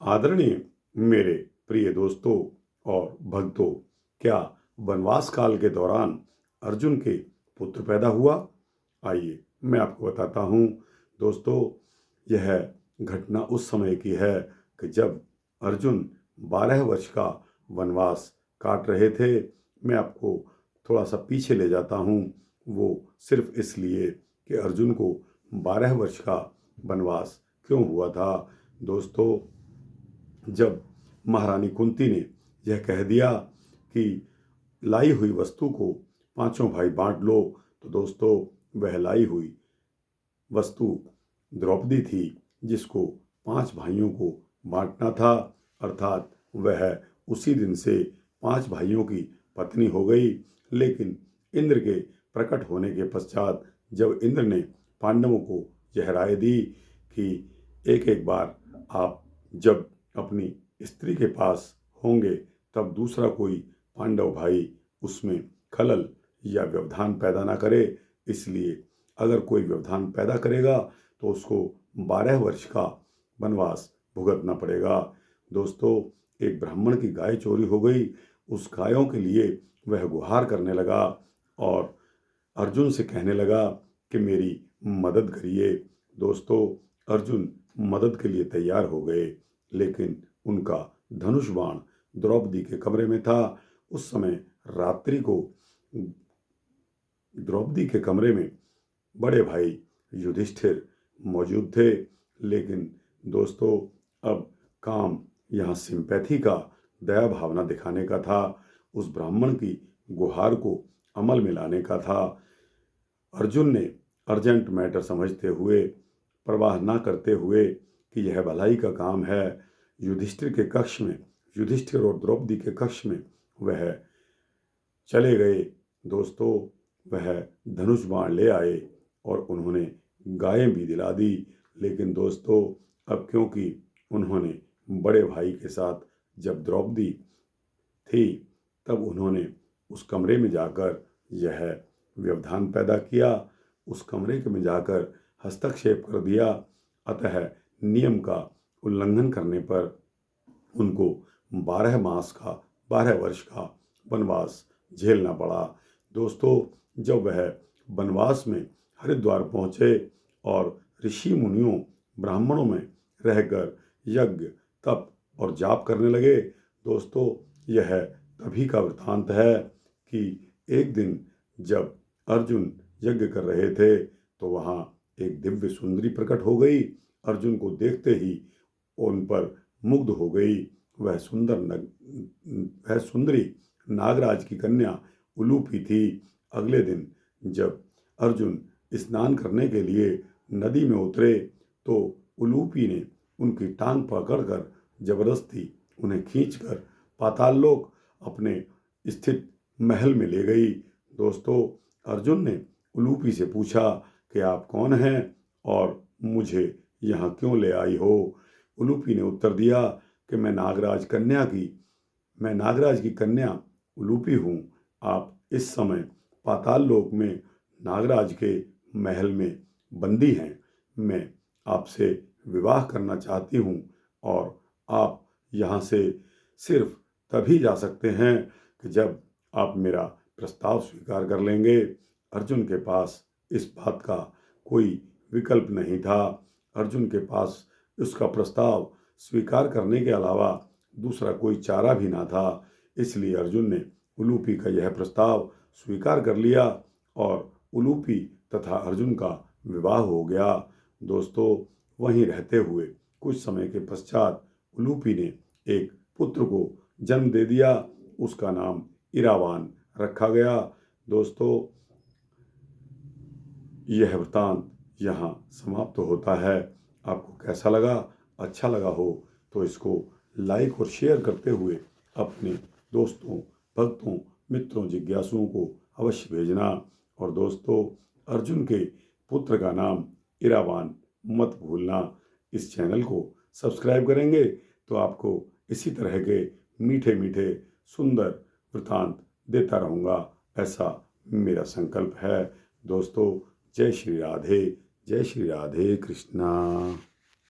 आदरणीय मेरे प्रिय दोस्तों और भक्तों, क्या वनवास काल के दौरान अर्जुन के पुत्र पैदा हुआ? आइए मैं आपको बताता हूँ। दोस्तों, यह घटना उस समय की है कि जब अर्जुन 12 वर्ष का वनवास काट रहे थे। मैं आपको थोड़ा सा पीछे ले जाता हूँ, वो सिर्फ इसलिए कि अर्जुन को 12 वर्ष का वनवास क्यों हुआ था। दोस्तों, जब महारानी कुंती ने यह कह दिया कि लाई हुई वस्तु को पांचों भाई बांट लो, तो दोस्तों वह लाई हुई वस्तु द्रौपदी थी, जिसको 5 भाइयों को बांटना था। अर्थात वह उसी दिन से 5 भाइयों की पत्नी हो गई। लेकिन इंद्र के प्रकट होने के पश्चात जब इंद्र ने पांडवों को यह राय दी कि एक एक बार आप जब अपनी स्त्री के पास होंगे तब दूसरा कोई पांडव भाई उसमें खलल या व्यवधान पैदा ना करे, इसलिए अगर कोई व्यवधान पैदा करेगा तो उसको 12 वर्ष का वनवास भुगतना पड़ेगा। दोस्तों, एक ब्राह्मण की गाय चोरी हो गई। उस गायों के लिए वह गुहार करने लगा और अर्जुन से कहने लगा कि मेरी मदद करिए। दोस्तों, अर्जुन मदद के लिए तैयार हो गए, लेकिन उनका धनुष बाण द्रौपदी के कमरे में था। उस समय रात्रि को द्रौपदी के कमरे में बड़े भाई युधिष्ठिर मौजूद थे। लेकिन दोस्तों, अब काम यहाँ सिंपैथी का, दया भावना दिखाने का था। उस ब्राह्मण की गुहार को अमल में लाने का था। अर्जुन ने अर्जेंट मैटर समझते हुए, परवाह ना करते हुए कि यह भलाई का काम है, युधिष्ठिर के कक्ष में, युधिष्ठिर और द्रौपदी के कक्ष में वह चले गए। दोस्तों, वह धनुष बाण ले आए और उन्होंने गायें भी दिला दी। लेकिन दोस्तों, अब क्योंकि उन्होंने बड़े भाई के साथ जब द्रौपदी थी, तब उन्होंने उस कमरे में जाकर यह व्यवधान पैदा किया, उस कमरे में जाकर हस्तक्षेप कर दिया। अतः नियम का उल्लंघन करने पर उनको 12 वर्ष का वनवास झेलना पड़ा। दोस्तों, जब वह वनवास में हरिद्वार पहुँचे और ऋषि मुनियों ब्राह्मणों में रहकर यज्ञ तप और जाप करने लगे। दोस्तों, यह तभी का वृतांत है कि एक दिन जब अर्जुन यज्ञ कर रहे थे तो वहाँ एक दिव्य सुंदरी प्रकट हो गई। अर्जुन को देखते ही उन पर मुग्ध हो गई। वह सुंदरी नागराज की कन्या उलूपी थी। अगले दिन जब अर्जुन स्नान करने के लिए नदी में उतरे तो उलूपी ने उनकी टांग पकड़कर जबरदस्ती उन्हें खींचकर पाताल लोक अपने स्थित महल में ले गई। दोस्तों, अर्जुन ने उलूपी से पूछा कि आप कौन हैं और मुझे यहाँ क्यों ले आई हो? उलूपी ने उत्तर दिया कि मैं नागराज की कन्या उलूपी हूँ। आप इस समय पाताल लोक में नागराज के महल में बंदी हैं। मैं आपसे विवाह करना चाहती हूँ और आप यहाँ से सिर्फ तभी जा सकते हैं कि जब आप मेरा प्रस्ताव स्वीकार कर लेंगे। अर्जुन के पास इस बात का कोई विकल्प नहीं था। अर्जुन के पास उसका प्रस्ताव स्वीकार करने के अलावा दूसरा कोई चारा भी ना था। इसलिए अर्जुन ने उलूपी का यह प्रस्ताव स्वीकार कर लिया और उलूपी तथा अर्जुन का विवाह हो गया। दोस्तों, वहीं रहते हुए कुछ समय के पश्चात उलूपी ने एक पुत्र को जन्म दे दिया। उसका नाम इरावान रखा गया। दोस्तों, यह वृतांत यहाँ समाप्त होता है। आपको कैसा लगा? अच्छा लगा हो तो इसको लाइक और शेयर करते हुए अपने दोस्तों, भक्तों, मित्रों, जिज्ञासुओं को अवश्य भेजना। और दोस्तों, अर्जुन के पुत्र का नाम इरावान मत भूलना। इस चैनल को सब्सक्राइब करेंगे तो आपको इसी तरह के मीठे मीठे सुंदर वृतांत देता रहूँगा, ऐसा मेरा संकल्प है। दोस्तों, जय श्री राधे कृष्णा।